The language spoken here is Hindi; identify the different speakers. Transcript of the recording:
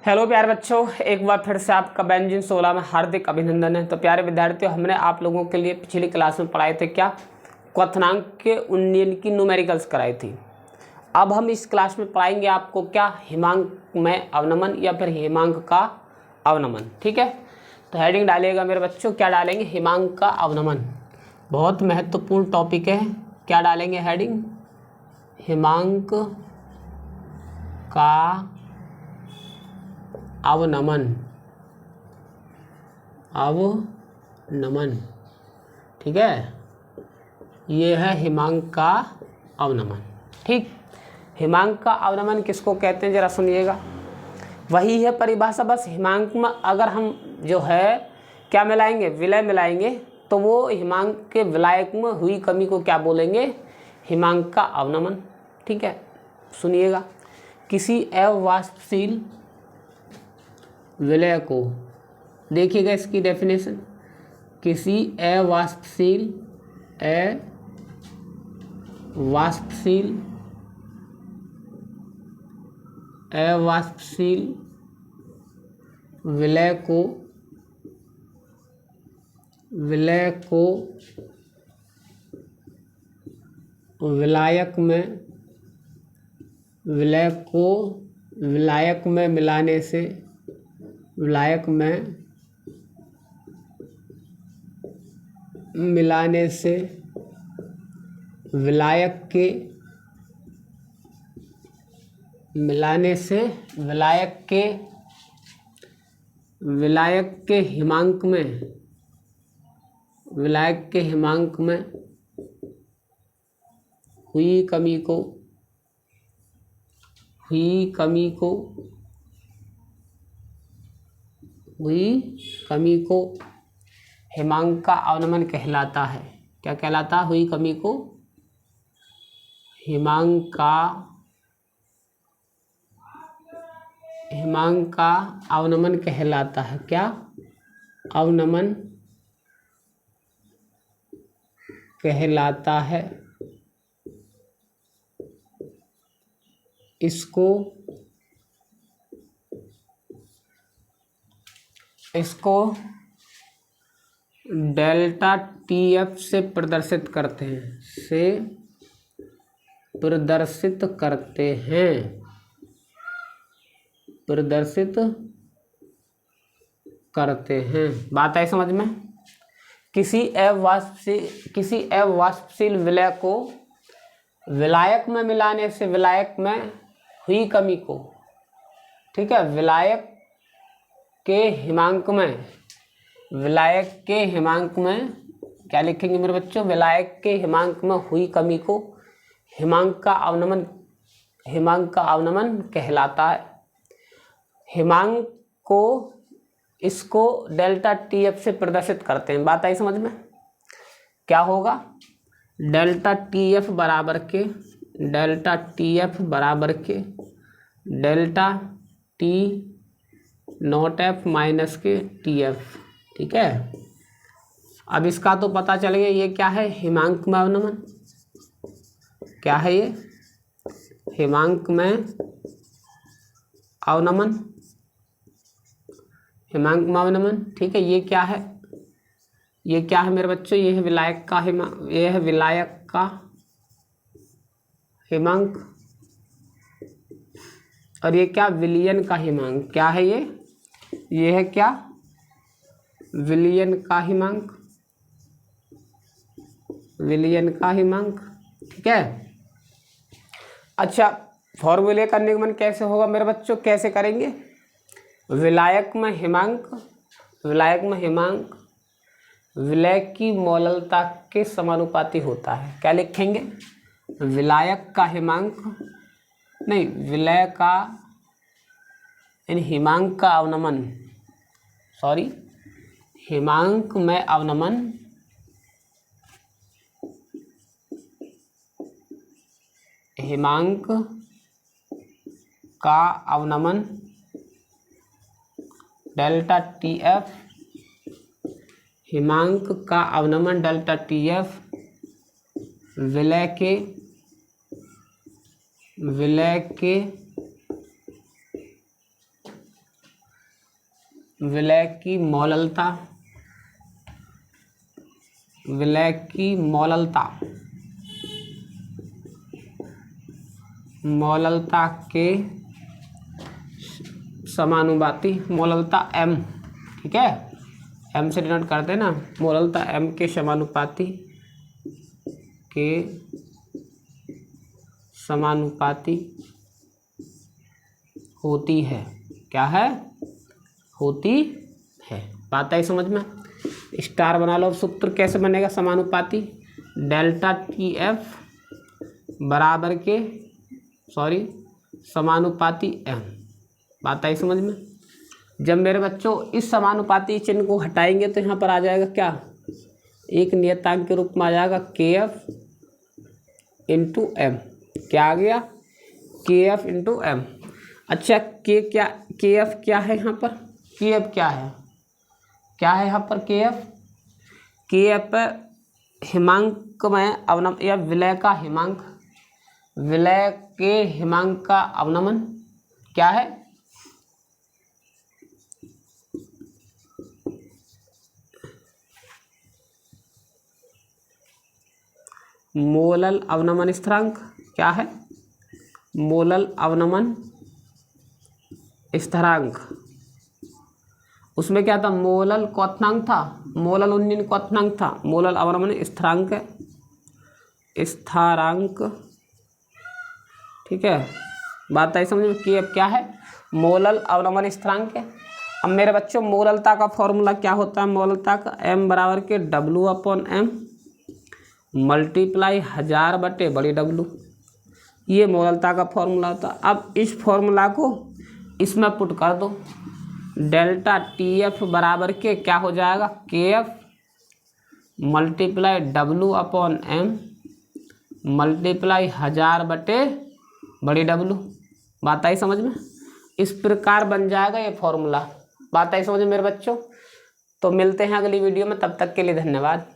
Speaker 1: हेलो प्यारे बच्चों, एक बार फिर से आपका बेंजिन 16 में हार्दिक अभिनंदन है। तो प्यारे विद्यार्थियों, हमने आप लोगों के लिए पिछली क्लास में पढ़ाए थे क्या, क्वथनांक के उन्नयन की न्यूमेरिकल्स कराई थी। अब हम इस क्लास में पढ़ाएंगे आपको क्या, हिमांक में अवनमन या फिर हिमांक का अवनमन। ठीक है, तो हेडिंग डालिएगा मेरे बच्चों, क्या डालेंगे, हिमांक का अवनमन। बहुत महत्वपूर्ण टॉपिक है। क्या डालेंगे हेडिंग, हिमांक का अवनमन। अवनमन, ठीक है, ये है हिमांक का अवनमन। ठीक, हिमांक का अवनमन किसको कहते हैं जरा सुनिएगा। वही है परिभाषा, बस हिमांक में अगर हम जो है क्या मिलाएंगे, विलय मिलाएंगे, तो वो हिमांक के विलायक में हुई कमी को क्या बोलेंगे, हिमांक का अवनमन। ठीक है, सुनिएगा, किसी अवाष्पशील विलय को, देखिएगा इसकी डेफिनेशन, किसी अवाष्पशील विलय को विलायक में मिलाने से विलायक के हिमांक में हुई कमी को हिमांक का अवनमन कहलाता है। क्या कहलाता है, हुई कमी को हिमांक का अवनमन कहलाता है। क्या, अवनमन कहलाता है। इसको डेल्टा TF से प्रदर्शित करते हैं। बात आई समझ में। किसी अवाष्पशील विलय को विलायक में मिलाने से विलायक में हुई कमी को, ठीक है, विलायक के हिमांक में क्या लिखेंगे मेरे बच्चों, विलायक के हिमांक में हुई कमी को हिमांक का अवनमन कहलाता है। हिमांक को इसको डेल्टा TF से प्रदर्शित करते हैं। बात आई समझ में। क्या होगा, डेल्टा TF बराबर के delta T not F minus के TF। ठीक है, अब इसका तो पता चल गया, ये क्या है, हिमांक में अवनमन। क्या है ये, हिमांक में अवनमन। ठीक है, ये क्या है मेरे बच्चों, ये है विलायक का हिमांक। और ये क्या, विलयन का हिमांक। क्या है ये है क्या, विलयन का हिमांक। ठीक है, अच्छा, फॉर्मूले का निगमन कैसे होगा मेरे बच्चों, कैसे करेंगे, विलायक में हिमांक विलय की मोललता के समानुपाती होता है। क्या लिखेंगे, विलायक का हिमांक, नहीं, विलय का हिमांक का अवनमन, हिमांक में अवनमन डेल्टा TF, हिमांक का अवनमन डेल्टा TF विलय के विलय की मौललता, विलय की मौललता, मौललता के समानुपाती, मौललता m, ठीक है, m से डिनोट करते हैं ना, मौललता m के समानुपाती, के समानुपाती होती है। क्या है? होती है। बात आई समझ में? स्टार बना लो। सूत्र कैसे बनेगा समानुपाती? डेल्टा टी एफ बराबर के समानुपाती m। बात आई समझ में? जब मेरे बच्चों इस समानुपाती चिन्ह को हटाएंगे तो यहाँ पर आ जाएगा क्या? एक नियतांक के रूप में आ जाएगा के एफ इंटू एम। क्या आ गया? के एफ इंटू एम। अच्छा, के एफ क्या है यहाँ पर? के एफ क्या है? क्या है यहाँ पर के एफ? के एफ हिमांक में अवनमन या विलय का हिमांक, विलय के हिमांक का अवनमन क्या है? मोलल अवनमन स्थिरांक। क्या है? मोलल अवनमन स्थिरांक। उसमें क्या था? मोलल क्वथनांक था, मोलल उन्नयन क्वथनांक था, मोलल अवनमन स्थिरांक, स्थिरांक। ठीक है, बात आई समझ में? कि अब क्या है? मोलल अवनमन स्थिरांक है। अब मेरे बच्चों मोललता का फॉर्मूला क्या होता है? मोललता का m बराबर के W/m मल्टीप्लाई 1000 बटे बड़ी W, ये मोललता का फॉर्मूला होता है। अब इस फॉर्मूला को इसमें पुट कर दो। डेल्टा टी एफ बराबर के क्या हो जाएगा? के एफ मल्टीप्लाई W/m मल्टीप्लाई 1000 बटे बड़ी W। बात आई समझ में? इस प्रकार बन जाएगा ये फॉर्मूला। बात आई समझ में मेरे बच्चों? तो मिलते हैं अगली वीडियो में, तब तक के लिए धन्यवाद।